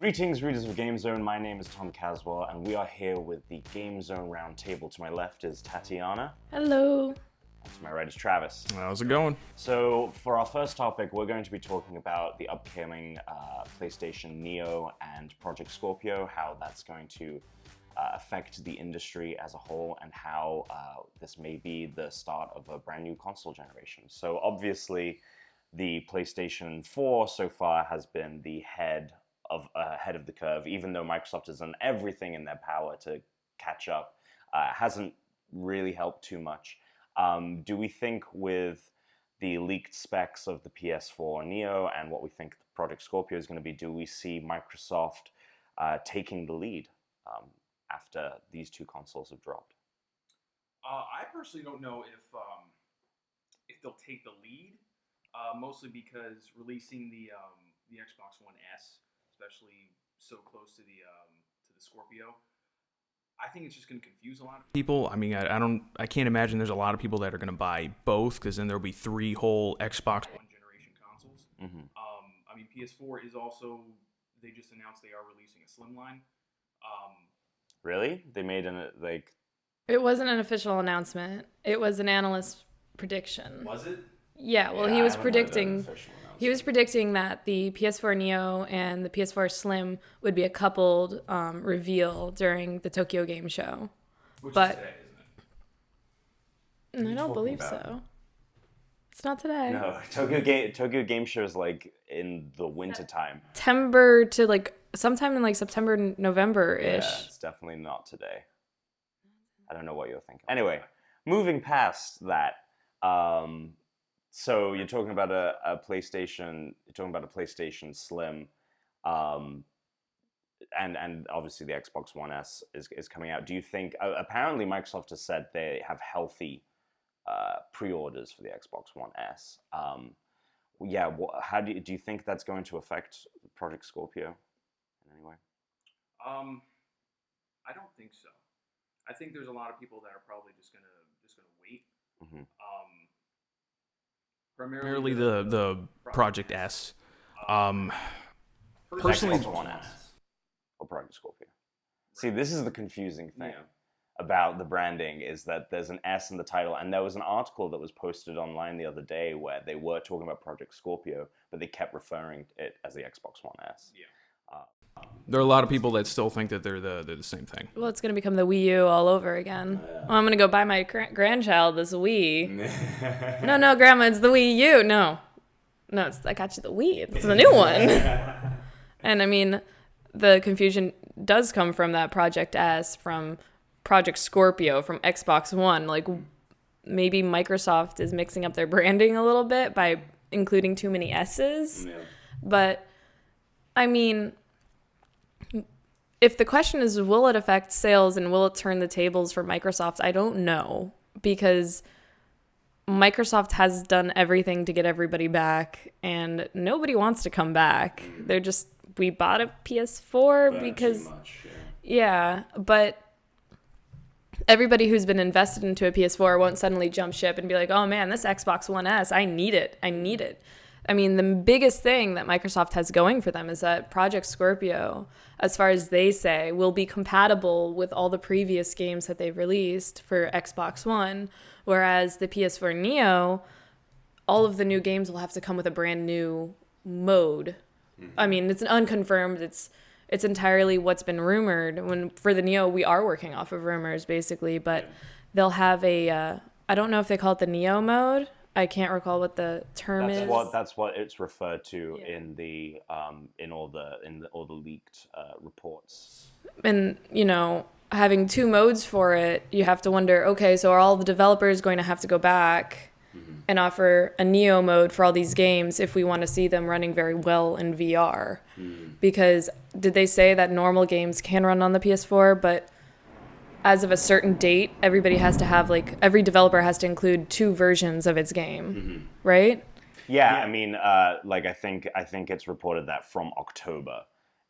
Greetings, readers of Game Zone. My name is Tom Caswell, and we are here with the Game Zone RoundTable. To my left is Tatiana. Hello. And to my right is Travis. How's it going? So, for our first topic, we're going to be talking about the upcoming PlayStation NEO and Project Scorpio, how that's going to affect the industry as a whole, and how this may be the start of a brand new console generation. So, obviously, the PlayStation 4 so far has been the head of the curve, even though Microsoft has done everything in their power to catch up. Hasn't really helped too much. Do we think with the leaked specs of the PS4 NEO and what we think Project Scorpio is going to be, do we see Microsoft taking the lead after these two consoles have dropped? I personally don't know if they'll take the lead, mostly because releasing the Xbox One S, especially so close to the Scorpio, I think it's just going to confuse a lot of people. I mean, I can't imagine there's a lot of people that are going to buy both, because then there'll be three whole Xbox One generation consoles. Mm-hmm. I mean, PS4 is also, they just announced they are releasing a slim line. Really? They made It wasn't an official announcement. It was an analyst prediction. Was it? Yeah, well, he was predicting that the PS4 NEO and the PS4 Slim would be a coupled reveal during the Tokyo Game Show. Which But is today, isn't it? I don't believe so. It's not today. No, Tokyo Game Show is like in the winter time. September to sometime in September, November-ish. Yeah, it's definitely not today. I don't know what you're thinking. Anyway, moving past that, so you're talking about a PlayStation. You're talking about a PlayStation Slim, and obviously the Xbox One S is coming out. Do you think? Apparently, Microsoft has said they have healthy pre-orders for the Xbox One S. Yeah, how do you think that's going to affect Project Scorpio in any way? I don't think so. I think there's a lot of people that are probably just gonna wait. Mm-hmm. Primarily the Project S. Personally, Xbox One S or Project Scorpio. See, this is the confusing thing Yeah. about the branding, is that there's an S in the title, and there was an article that was posted online the other day where they were talking about Project Scorpio, but they kept referring to it as the Xbox One S. Yeah. there are a lot of people that still think that they're the same thing. Well, it's going to become the Wii U all over again. Well, I'm going to go buy my grandchild this Wii. No, Grandma, it's the Wii U. No, I got you the Wii. It's the new one. And I mean, the confusion does come from that Project S, from Project Scorpio, from Xbox One. Like, maybe Microsoft is mixing up their branding a little bit by including too many S's. Yeah. But, I mean, if the question is, will it affect sales and will it turn the tables for Microsoft? I don't know, because Microsoft has done everything to get everybody back, and nobody wants to come back. They're just, we bought a PS4 because, too much, yeah, but everybody who's been invested into a PS4 won't suddenly jump ship and be like, oh man, this Xbox One S, I need it. I mean, the biggest thing that Microsoft has going for them is that Project Scorpio, as far as they say, will be compatible with all the previous games that they've released for Xbox One, whereas the PS4 NEO, all of the new games will have to come with a brand new mode. Mm-hmm. I mean, it's unconfirmed. It's entirely what's been rumored. For the NEO, we are working off of rumors, basically, but they'll have a, I don't know if they call it the NEO mode. I can't recall what the term is. That's what it's referred to in the in all the leaked reports. And having two modes for it, you have to wonder, okay, so are all the developers going to have to go back and offer a NEO mode for all these games if we want to see them running very well in VR? Because did they say that normal games can run on the PS4, but as of a certain date, everybody has to have, every developer has to include two versions of its game, right? Yeah, I mean, I think it's reported that from October,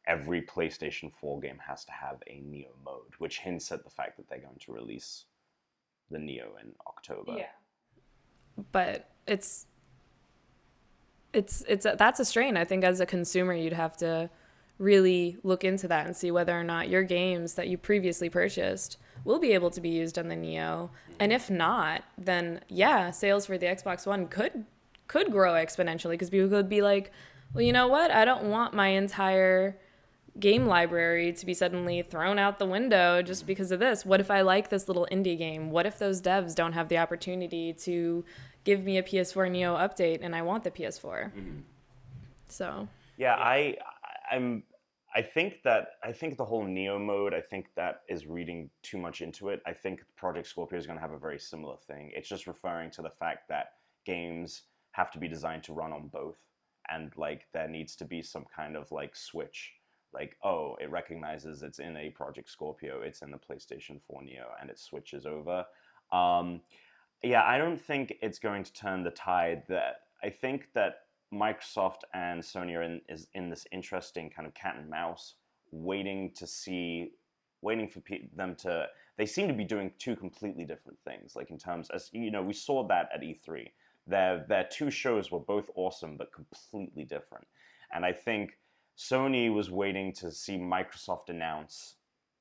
every PlayStation 4 game has to have a NEO mode, which hints at the fact that they're going to release the NEO in October. Yeah. But that's a strain. I think as a consumer, you'd have to really look into that and see whether or not your games that you previously purchased will be able to be used on the Neo. And if not, then yeah, sales for the Xbox One could grow exponentially, because people could be like, well, you know what? I don't want my entire game library to be suddenly thrown out the window just because of this. What if I like this little indie game? What if those devs don't have the opportunity to give me a PS4 NEO update and I want the PS4? So yeah, I think the whole Neo mode, I think that is reading too much into it. I think Project Scorpio is going to have a very similar thing. It's just referring to the fact that games have to be designed to run on both, and like there needs to be some kind of like switch. Like, oh, it recognizes it's in a Project Scorpio, it's in the PlayStation 4 Neo, and it switches over. Yeah, I don't think it's going to turn the tide. That I think that Microsoft and Sony are in this interesting kind of cat and mouse, waiting for them to. They seem to be doing two completely different things. Like in terms, as you know, we saw that at E3. Their two shows were both awesome, but completely different. And I think Sony was waiting to see Microsoft announce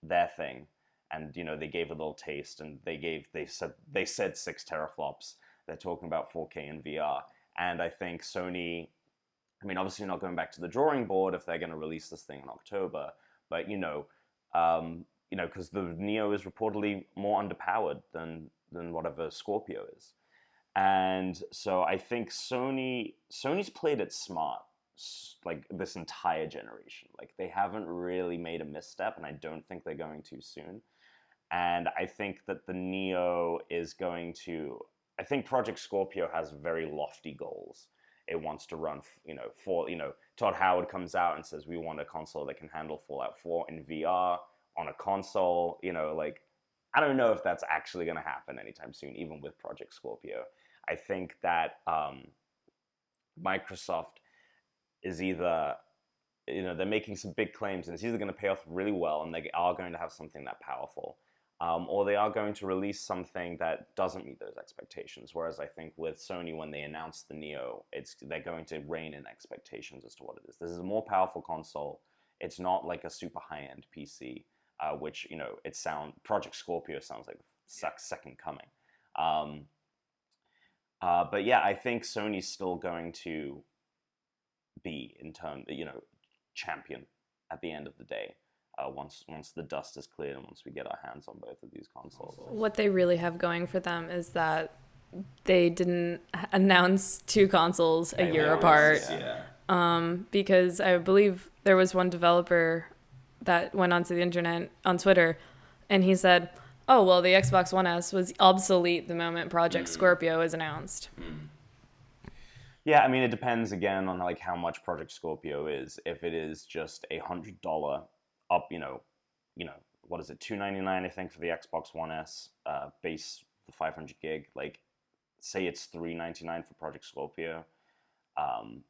their thing, and you know they gave a little taste, and they said 6 teraflops. They're talking about 4K in VR, and I think Sony, I mean, obviously not going back to the drawing board if they're going to release this thing in October, but because the Neo is reportedly more underpowered than whatever Scorpio is, and so I think Sony's played it smart. Like this entire generation, like they haven't really made a misstep, and I don't think they're going to soon. And I think that the Neo is going to. I think Project Scorpio has very lofty goals. It wants to run, Todd Howard comes out and says we want a console that can handle Fallout 4 in VR on a console. Like I don't know if that's actually going to happen anytime soon, even with Project Scorpio. I think that Microsoft is either, they're making some big claims, and it's either going to pay off really well, and they are going to have something that powerful, or they are going to release something that doesn't meet those expectations. Whereas I think with Sony, when they announced the Neo, they're going to rein in expectations as to what it is. This is a more powerful console. It's not like a super high-end PC, which, Project Scorpio sounds like the second coming. But yeah, I think Sony's still going to be champion at the end of the day, once the dust is cleared and once we get our hands on both of these consoles. What they really have going for them is that they didn't announce 2 consoles a year apart. Because I believe there was one developer that went onto the internet on Twitter, and he said, oh, well, the Xbox One S was obsolete the moment Project Scorpio was announced. Yeah, I mean, it depends again on like how much Project Scorpio is. If it is just $100 up, what is it, $299 I think for the Xbox One S base, the 500 gig. Like, say it's $399 for Project Scorpio, and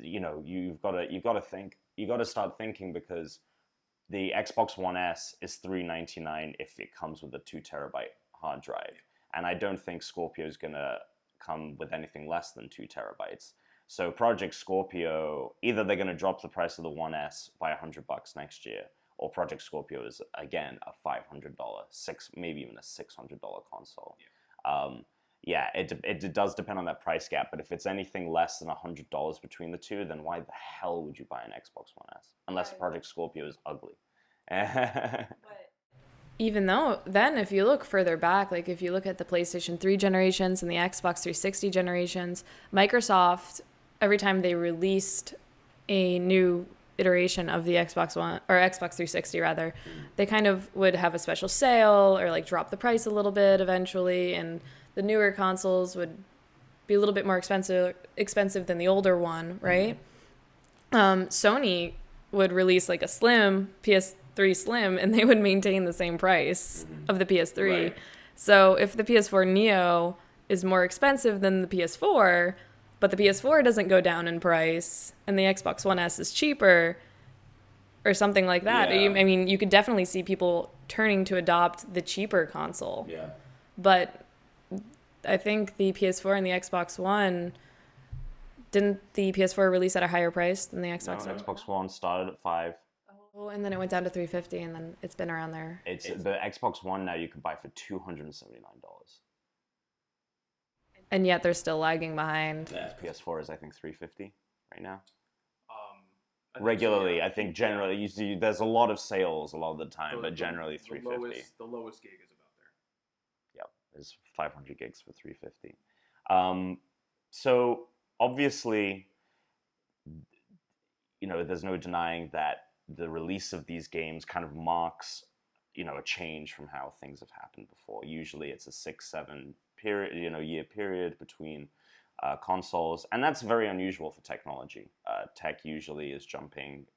you've got to start thinking, because the Xbox One S is $399 if it comes with a 2 terabyte hard drive, and I don't think Scorpio is gonna come with anything less than 2 terabytes. So Project Scorpio, either they're going to drop the price of the One S by $100 next year, or Project Scorpio is again a $500, maybe even a $600 console. It does depend on that price gap. But if it's anything less than $100 between the two, then why the hell would you buy an Xbox One S? Unless Project Scorpio is ugly. Even though then, if you look further back, like if you look at the PlayStation 3 generations and the Xbox 360 generations, Microsoft, every time they released a new iteration of the Xbox One, or Xbox 360 rather, they kind of would have a special sale or like drop the price a little bit eventually, and the newer consoles would be a little bit more expensive than the older one, right? Sony would release like a slim PS3 Slim, and they would maintain the same price of the PS3. Right. So if the PS4 NEO is more expensive than the PS4, but the PS4 doesn't go down in price, and the Xbox One S is cheaper, or something like that. Yeah. I mean, you could definitely see people turning to adopt the cheaper console. Yeah. But I think the PS4 and the Xbox One, Didn't the PS4 release at a higher price than the No, Xbox One? Xbox One started at $5. Oh, and then it went down to 350, and then it's been around there. It's the Xbox One now you can buy for $279. And yet they're still lagging behind. The PS4 is I think $350 right now. I think Regularly, so, yeah. I think generally you see there's a lot of sales a lot of the time, but generally the $350. the lowest gig is about there. Yep, there's 500 gigs for $350. So obviously, there's no denying that the release of these games kind of marks, a change from how things have happened before. Usually, it's a 6-7 year period between consoles, and that's very unusual for technology. Tech usually is jumping.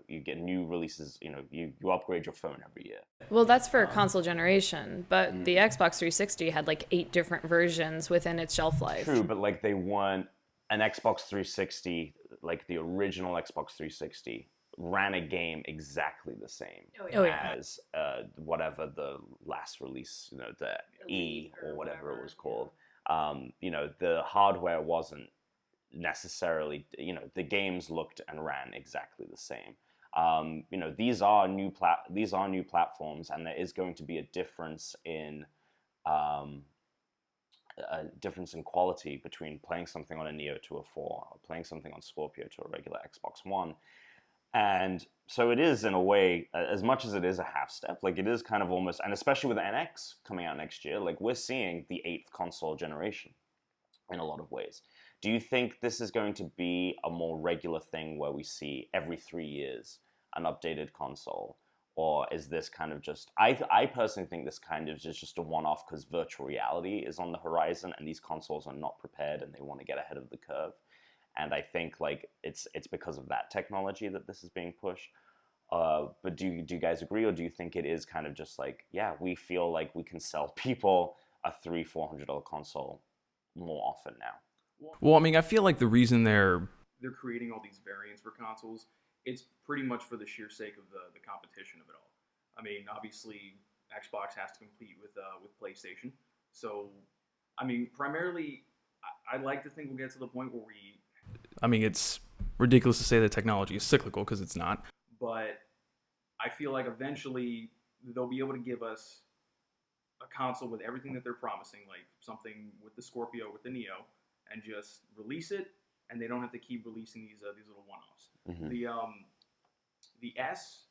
You get new releases. You upgrade your phone every year. Well, that's for console generation, but the Xbox 360 had like 8 different versions within its shelf life. True, but like they weren't an Xbox 360, like the original Xbox 360 ran a game exactly the same as whatever the last release, the E or whatever it was called. The hardware wasn't necessarily, the games looked and ran exactly the same. These are new platforms, and there is going to be a difference in quality between playing something on a Neo to a 4 or playing something on Scorpio to a regular Xbox One. And so it is, in a way, as much as it is a half step, like it is kind of almost, and especially with the NX coming out next year, like we're seeing the 8th console generation in a lot of ways. Do you think this is going to be a more regular thing where we see every 3 years an updated console? Or is this kind of just, I personally think this kind of is just a one-off because virtual reality is on the horizon and these consoles are not prepared and they want to get ahead of the curve. And I think like it's because of that technology that this is being pushed. But do you guys agree, or do you think it is kind of just like, yeah, we feel like we can sell people a $300-400 console more often now? Well, I mean, I feel like the reason they're creating all these variants for consoles, it's pretty much for the sheer sake of the competition of it all. I mean, obviously, Xbox has to compete with PlayStation. So, I mean, primarily, I'd like to think we'll get to the point where it's ridiculous to say that technology is cyclical because it's not. But I feel like eventually they'll be able to give us a console with everything that they're promising, like something with the Scorpio, with the Neo, and just release it, and they don't have to keep releasing these little one-offs. Mm-hmm. The S.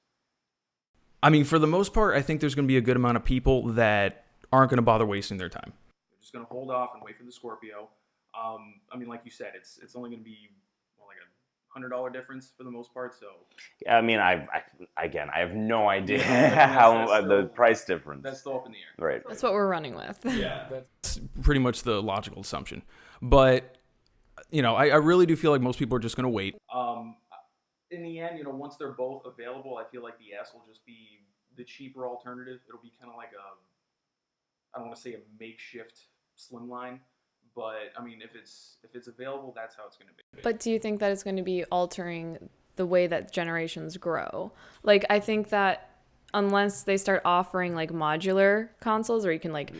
I mean, for the most part, I think there's going to be a good amount of people that aren't going to bother wasting their time. They're just going to hold off and wait for the Scorpio. I mean, like you said, it's only going to be like $100 difference for the most part. So I mean, I have no idea how the price difference. That's still up in the air. Right. That's what we're running with. Yeah, that's pretty much the logical assumption. But I really do feel like most people are just going to wait. In the end, once they're both available, I feel like the S will just be the cheaper alternative. It'll be kind of like I don't want to say a makeshift slimline. But I mean, if it's available, that's how it's going to be. But do you think that it's going to be altering the way that generations grow? Like, I think that unless they start offering like modular consoles where you can like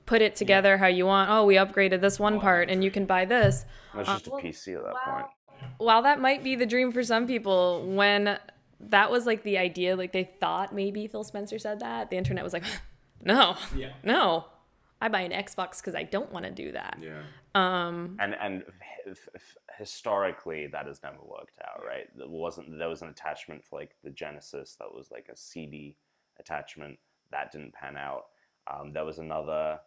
put it together how you want. Oh, we upgraded this one part and you can buy this. It's just a PC at that point. While that might be the dream for some people, when that was like the idea, like they thought maybe Phil Spencer said that, the internet was like, no. I buy an Xbox because I don't want to do that. Yeah. And historically, that has never worked out, right? There was an attachment for like the Genesis that was like a CD attachment that didn't pan out. There was another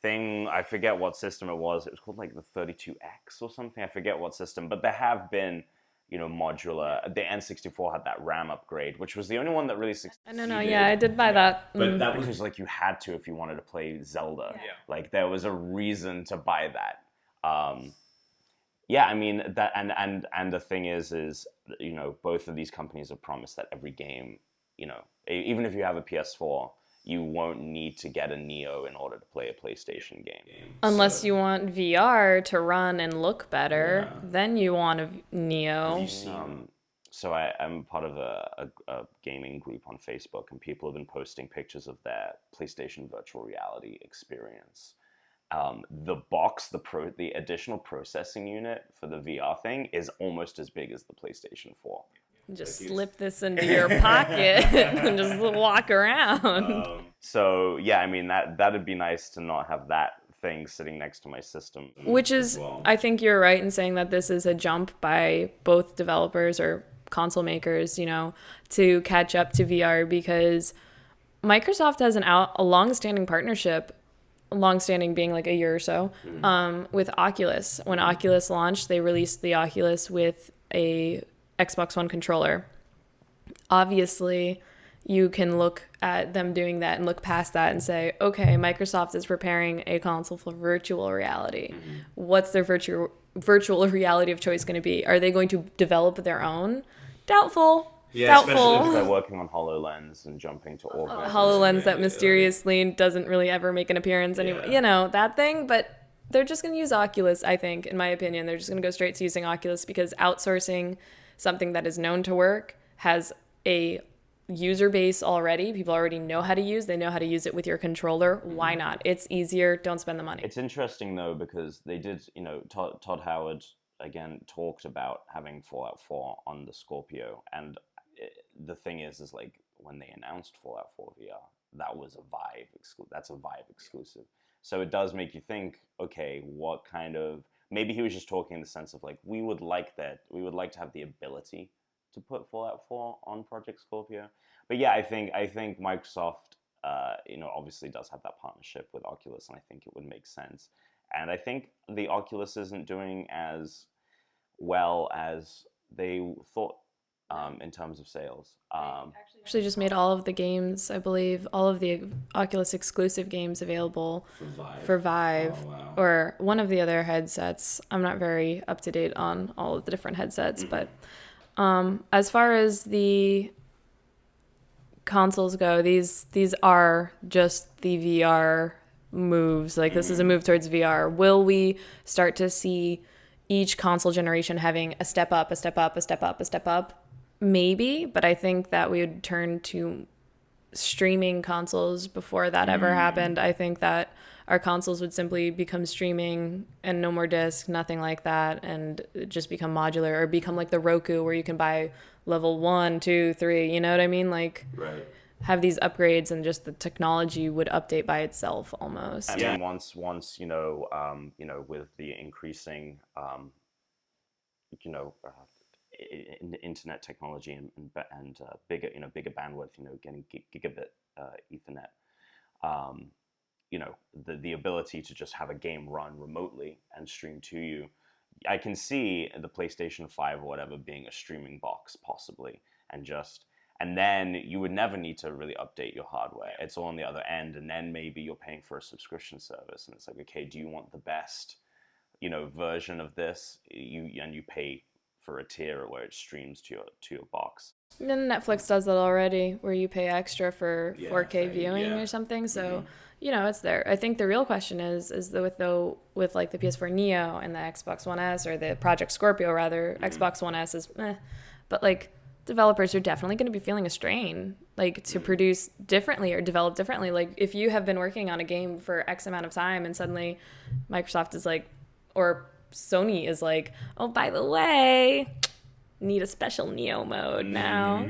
thing, I forget what system it was. It was called like the 32X or something. I forget what system, but there have been, modular. The N64 had that RAM upgrade, which was the only one that really succeeded. I don't know. Yeah, I did buy that. But that was because like you had to if you wanted to play Zelda. Yeah. Like there was a reason to buy that. I mean that, and the thing is both of these companies have promised that every game, even if you have a PS4, you won't need to get a Neo in order to play a PlayStation game. Unless you want VR to run and look better, then you want a Neo. So I'm part of a gaming group on Facebook, and people have been posting pictures of their PlayStation virtual reality experience. the box, the additional processing unit for the VR thing is almost as big as the PlayStation 4. Just slip this into your pocket and just walk around. So yeah, I mean that'd be nice to not have that thing sitting next to my system. Which is, I think you're right in saying that this is a jump by both developers or console makers, to catch up to VR, because Microsoft has a long-standing partnership, long-standing being like a year or so, with Oculus. When Oculus launched, they released the Oculus with a Xbox One controller. Obviously, you can look at them doing that and look past that and say, okay, Microsoft is preparing a console for virtual reality. What's their virtual reality of choice going to be? Are they going to develop their own? Doubtful. Yeah, Doubtful. especially if they're working on HoloLens and jumping to augmented. HoloLens that mysteriously doesn't really ever make an appearance anyway. That thing. But they're just going to use Oculus, I think, in my opinion. They're just going to go straight to using Oculus, because outsourcing something that is known to work, has a user base already. People already know how to use. They know how to use it with your controller. Why not? It's easier. Don't spend the money. It's interesting though, because they did, Todd Howard again talked about having Fallout 4 on the Scorpio, and the thing is like when they announced Fallout 4 VR, that was a Vive that's a Vive exclusive. So it does make you think, okay, what kind of, maybe he was just talking in the sense of like, we would like to have the ability to put Fallout 4 on Project Scorpio. But yeah, I think Microsoft, obviously does have that partnership with Oculus, and I think it would make sense. And I think the Oculus isn't doing as well as they thought in terms of sales. Actually just made all of the games, I believe, all of the Oculus exclusive games available for Vive. Oh, wow. Or one of the other headsets. I'm not very up to date on all of the different headsets, but as far as the consoles go, these are just the VR moves. Like, this is a move towards VR. Will we start to see each console generation having a step up, a step up, a step up, a step up? Maybe, but I think that we would turn to streaming consoles before that ever happened. I think that our consoles would simply become streaming and no more disc, nothing like that, and just become modular, or become like the Roku where you can buy level 1, 2, 3, you know what I mean? Like, Right. have these upgrades, and just the technology would update by itself almost. I mean, once with the increasing internet technology and bigger bandwidth, getting gigabit Ethernet, the ability to just have a game run remotely and stream to you. I can see the PlayStation 5 or whatever being a streaming box possibly, and then you would never need to really update your hardware. It's all on the other end, and then maybe you're paying for a subscription service, and it's like, okay, do you want the best, version of this? You pay for a tier where it streams to your box. And then Netflix does that already, where you pay extra for 4K right, viewing or something. So, it's there. I think the real question is with like the PS4 NEO and the Xbox One S, or the Project Scorpio rather, Xbox One S is but like, developers are definitely going to be feeling a strain, like, to produce differently or develop differently. Like, if you have been working on a game for X amount of time and suddenly Microsoft is like, or Sony is like, oh, by the way, need a special Neo mode now.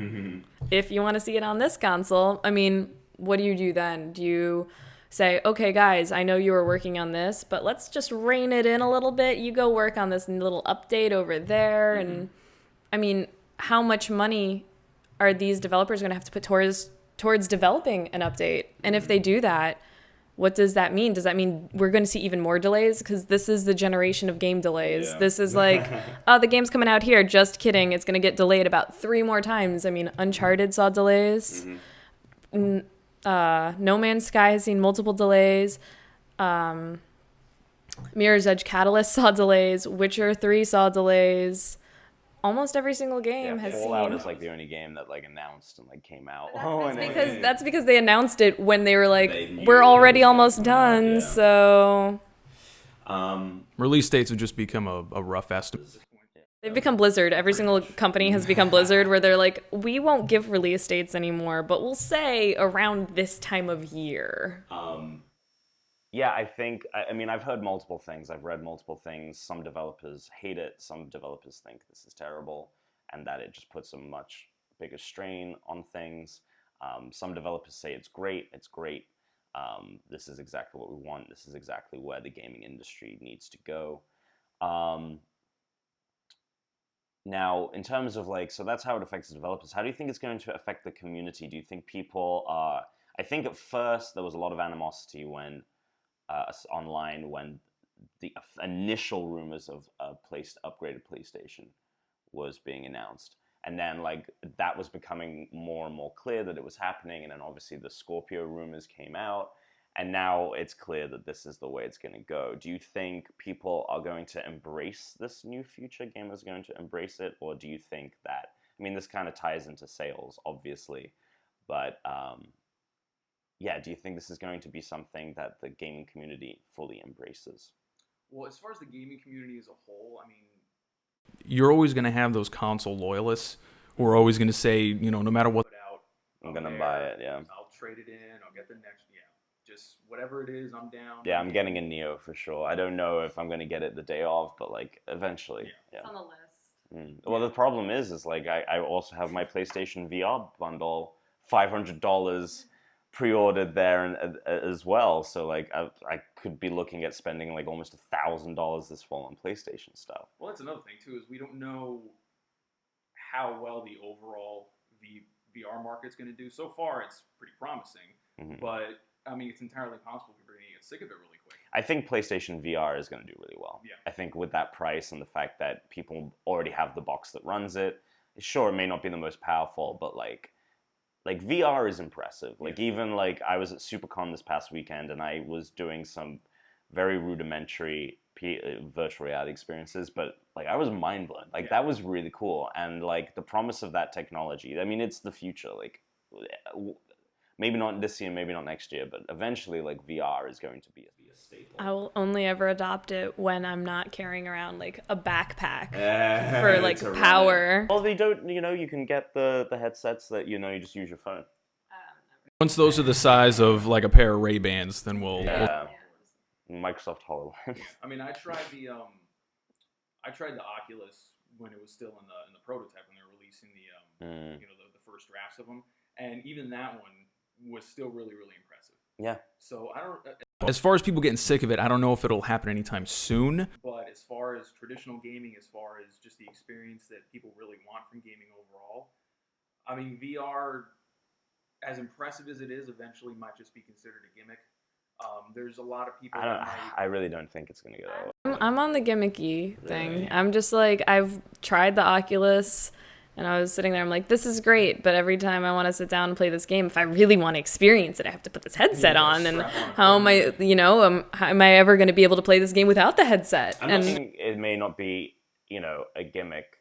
If you want to see it on this console, I mean, what do you do then? Do you say, okay, guys, I know you were working on this, but let's just rein it in a little bit. You go work on this little update over there. And I mean, how much money are these developers going to have to put towards developing an update? And if they do that, what does that mean? Does that mean we're going to see even more delays? Because this is the generation of game delays. Yeah. This is like, oh, the game's coming out here. Just kidding. It's going to get delayed about 3 more times. I mean, Uncharted saw delays. No Man's Sky has seen multiple delays. Mirror's Edge Catalyst saw delays. Witcher 3 saw delays. Almost every single game has Fallout seen. is like the only game that like announced and like came out. That's because they announced it when they were like, we're already almost done. Yeah. So Release dates have just become a rough estimate. they've become Blizzard. Every single company has become Blizzard, where they're like, we won't give release dates anymore, but we'll say around this time of year. Yeah, I mean, I've heard multiple things. I've read multiple things. Some developers hate it. Some developers think this is terrible and that it just puts a much bigger strain on things. Some developers say it's great. It's great. This is exactly what we want. This is exactly where the gaming industry needs to go. Um, Now, in terms of like, so that's how it affects the developers. How do you think it's going to affect the community? Do you think people are? I think at first there was a lot of animosity when online when the initial rumors of a upgraded PlayStation was being announced, and then like that was becoming more and more clear that it was happening, and then obviously the Scorpio rumors came out, and now it's clear that this is the way it's going to go. Do you think people are going to embrace this new future? Gamers are going to embrace it, or do you think that? I mean, this kind of ties into sales, obviously, but yeah, do you think this is going to be something that the gaming community fully embraces? Well, as far as the gaming community as a whole, I mean, You're always going to have those console loyalists who are always going to say, you know, no matter what. put out, I'm gonna buy it, yeah. I'll trade it in. I'll get the next, just whatever it is, I'm down. Yeah, I'm getting a Neo for sure. I don't know if I'm going to get it the day of, but like eventually. Yeah. It's on the list. Well, the problem is like I also have my PlayStation VR bundle, $500 pre-ordered there and as well. So like I could be looking at spending like almost $1,000 this fall on PlayStation stuff. Well, that's another thing too, is we don't know how well the overall VR market's going to do. So far, it's pretty promising, but I mean, it's entirely possible we're going to get sick of it really quick. I think PlayStation VR is going to do really well. Yeah. I think with that price and the fact that people already have the box that runs it, sure, it may not be the most powerful, but like VR is impressive. Like even like I was at SuperCon this past weekend and I was doing some very rudimentary virtual reality experiences, but like I was mind blown. Like that was really cool, and like the promise of that technology. I mean, it's the future. Like maybe not this year, maybe not next year, but eventually like VR is going to be a staple. I will only ever adopt it when I'm not carrying around like a backpack for like power. Well, they don't. You know, you can get the headsets that you just use your phone. Once those are the size of like a pair of Ray-Bans, then we'll Microsoft HoloLens. I mean, I tried the Oculus when it was still in the prototype when they were releasing the first drafts of them, and even that one was still really, really impressive. Yeah. So I don't. As far as people getting sick of it, I don't know if it'll happen anytime soon. But as far as traditional gaming, as far as just the experience that people really want from gaming overall, I mean, VR, as impressive as it is, eventually might just be considered a gimmick. There's a lot of people. I really don't think it's gonna go that way. I'm on the gimmicky thing. Really? I'm just like, I've tried the Oculus and I was sitting there, I'm like, this is great, but every time I want to sit down and play this game, if I really want to experience it, I have to put this headset on, and how am I, how am I ever going to be able to play this game without the headset? I'm saying it may not be, a gimmick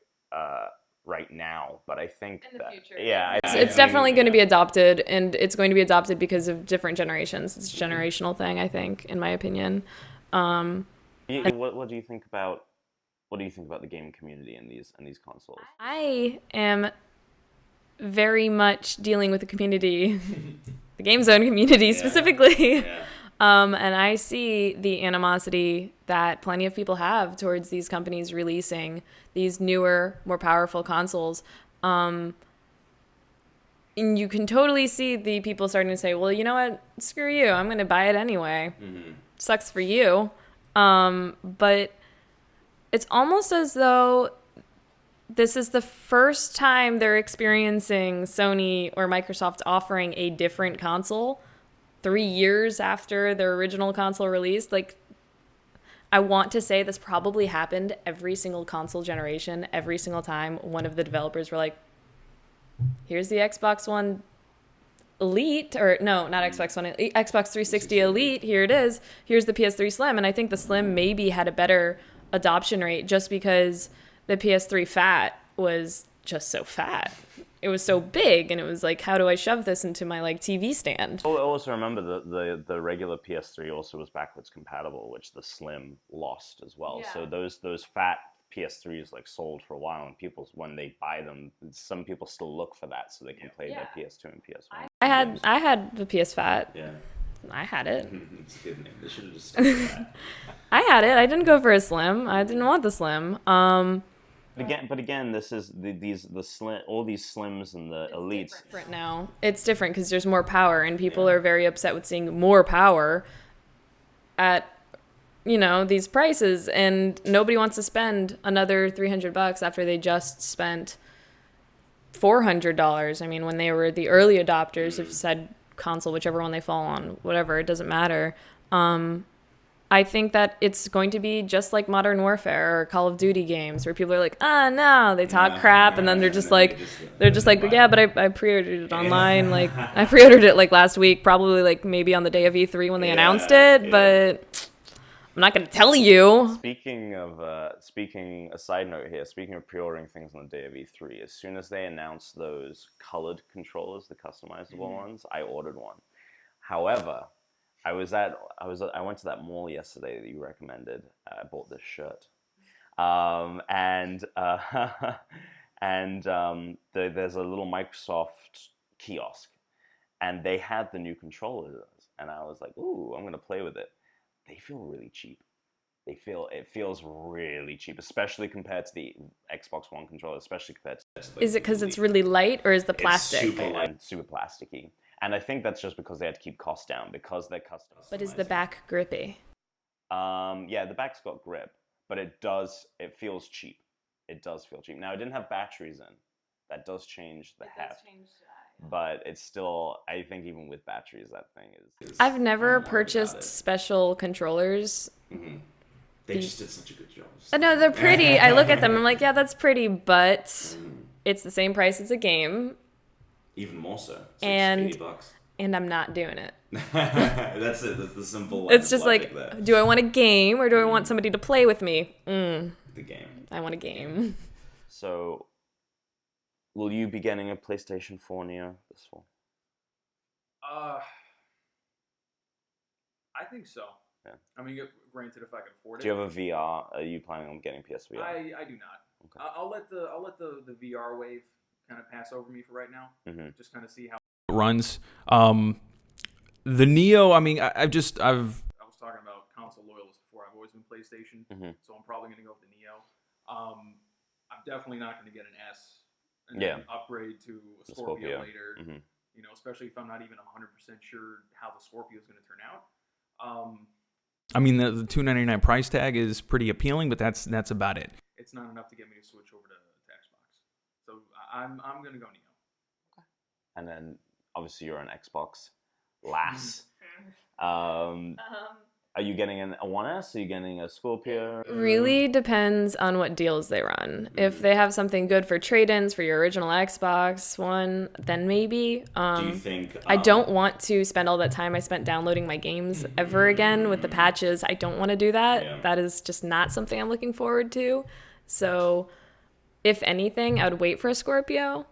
right now, but I think in the future, yeah, it's definitely going to be adopted, and it's going to be adopted because of different generations. It's a generational thing, I think, in my opinion. What do you think about? What do you think about the gaming community and these consoles? I am very much dealing with the community, the Game Zone community specifically. Yeah. And I see the animosity that plenty of people have towards these companies releasing these newer, more powerful consoles. And you can totally see the people starting to say, well, you know what? Screw you. I'm going to buy it anyway. Sucks for you. But it's almost as though this is the first time they're experiencing Sony or Microsoft offering a different console 3 years after their original console release. Like, I want to say this probably happened every single console generation. Every single time one of the developers were like, here's the Xbox One Elite, or no, not Xbox One, Xbox 360 Elite, here it is. Here's the PS3 Slim. And I think the Slim maybe had a better adoption rate just because the PS3 Fat was just so fat. It was so big, and it was like, how do I shove this into my like TV stand? Oh, I also remember the regular PS3 also was backwards compatible, which the Slim lost as well. Yeah. So those fat PS3s like sold for a while, and when they buy them, some people still look for that so they can play their PS2 and PS1. I had the PS Fat. Yeah. I had it. It's a good name. They should have just stuck with that. I had it. I didn't go for a slim. I didn't want the slim. But again, this is all these slims and the elites. Different now. It's different because there's more power, and people are very upset with seeing more power at, these prices, and nobody wants to spend another $300 after they just spent $400. I mean, when they were the early adopters of said console, whichever one they fall on, whatever, it doesn't matter. I think that it's going to be just like Modern Warfare or Call of Duty games where people are like, no, they talk crap, and then they're just like, yeah, but I pre-ordered it online. Like, I pre-ordered it like last week, probably like maybe on the day of E3 when they announced it, but I'm not going to tell you. Speaking a side note here, speaking of pre-ordering things on the day of E3, as soon as they announced those colored controllers, the customizable ones, I ordered one. However, I went to that mall yesterday that you recommended. I bought this shirt, there's a little Microsoft kiosk, and they had the new controllers, and I was like, ooh, I'm gonna play with it. They feel really cheap. It feels really cheap, especially compared to the Xbox One controller, especially compared to Is it because it's really light, or is the plastic? It's super light, super plasticky. And I think that's just because they had to keep costs down, because they're custom. But is the back grippy? Yeah, the back's got grip, but it feels cheap. It does feel cheap. Now, it didn't have batteries in. That does change the heft. But it's still, I think even with batteries, that thing is I've never purchased special controllers. Mm-hmm. They just did such a good job. No, they're pretty. I look at them, I'm like, yeah, that's pretty, but it's the same price as a game. Even more so. And $80. And I'm not doing it. That's it. That's the simple. It's just like, there. Do I want a game or do I want somebody to play with me? The game. I want a game. So, will you be getting a PlayStation 4 NEO this fall? I think so. Yeah. I mean, granted, if I can afford it. Do you have a VR? Are you planning on getting PSVR? I do not. Okay. I'll let the VR wave kind of pass over me for right now. Mm-hmm. Just kind of see how it runs. The NEO. I mean, I was talking about console loyalist before. I've always been PlayStation, so I'm probably going to go with the NEO. I'm definitely not going to get an S and then upgrade to a Scorpio later. Mm-hmm. You know, especially if I'm not even 100% sure how the Scorpio is going to turn out. I mean, the $299 price tag is pretty appealing, but that's about it. It's not enough to get me to switch over to Xbox. So I'm going to go NEO. Okay. And then, obviously, you're an Xbox lass. Are you getting a 1S? Are you getting a Scorpio? Really depends on what deals they run. If they have something good for trade-ins for your original Xbox One, then maybe. Do you think... I don't want to spend all that time I spent downloading my games ever again with the patches. I don't want to do that. Yeah. That is just not something I'm looking forward to. So, if anything, I would wait for a Scorpio.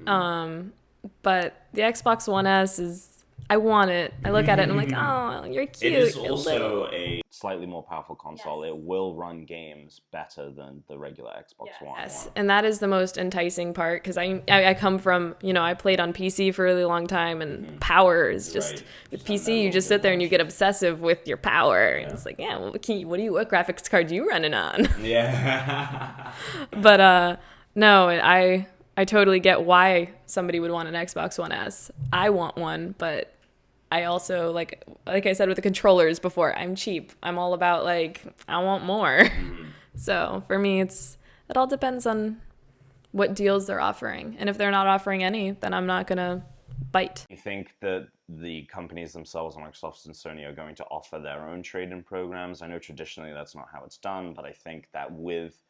But the Xbox One S is... I want it. I look at it and I'm like, oh, you're cute. It is also a slightly more powerful console. Yes. It will run games better than the regular Xbox One. Yes, and that is the most enticing part because I come from, I played on PC for a really long time and power is just, with PC, you just sit there and you get obsessive with your power. Yeah. And it's like, what graphics card are you running on? Yeah. But no, I totally get why somebody would want an Xbox One S. I want one, but I also, like I said with the controllers before, I'm cheap. I'm all about, I want more. So for me, it all depends on what deals they're offering. And if they're not offering any, then I'm not going to bite. You think that the companies themselves, Microsoft and Sony, are going to offer their own trade-in programs? I know traditionally that's not how it's done, but I think that with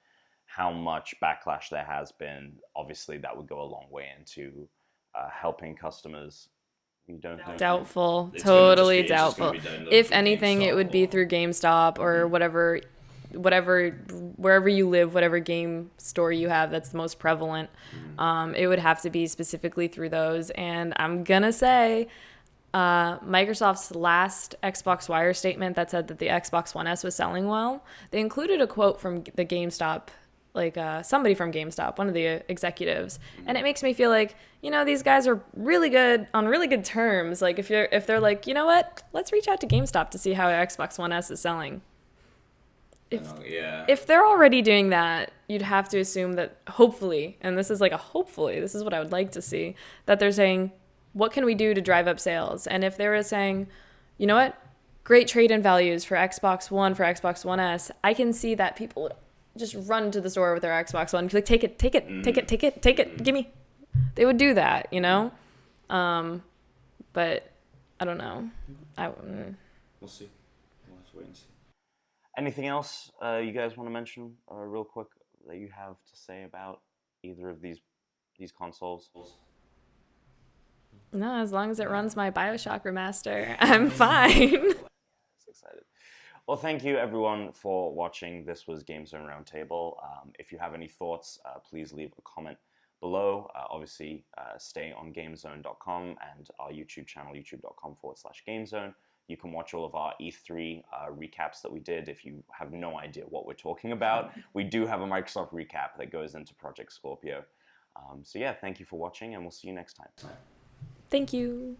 how much backlash there has been, obviously that would go a long way into helping customers. You don't think? Doubtful. Totally doubtful. If anything, it would be through GameStop or whatever, wherever you live, whatever game store you have that's the most prevalent. It would have to be specifically through those. And I'm gonna say, Microsoft's last Xbox Wire statement that said that the Xbox One S was selling well, they included a quote from the GameStop somebody from GameStop, one of the executives, and it makes me feel like, you know, these guys are really good on really good terms. Like if they're like, you know what, let's reach out to GameStop to see how Xbox One S is selling. If they're already doing that, you'd have to assume that hopefully, and this is like a hopefully, this is what I would like to see, that they're saying, what can we do to drive up sales? And if they were saying, you know what, great trade-in values for Xbox One, for Xbox One S, I can see that people would just run to the store with their Xbox One, like, take it, give me. They would do that, you know? But I don't know. We'll see. We'll have to wait and see. Anything else you guys want to mention real quick that you have to say about either of these consoles? No, as long as it runs my BioShock remaster, I'm fine. Excited. Well, thank you everyone for watching. This was GameZone Roundtable. If you have any thoughts, please leave a comment below. Obviously, stay on GameZone.com and our YouTube channel, youtube.com/GameZone. You can watch all of our E3 recaps that we did if you have no idea what we're talking about. We do have a Microsoft recap that goes into Project Scorpio. So yeah, thank you for watching, and we'll see you next time. Thank you.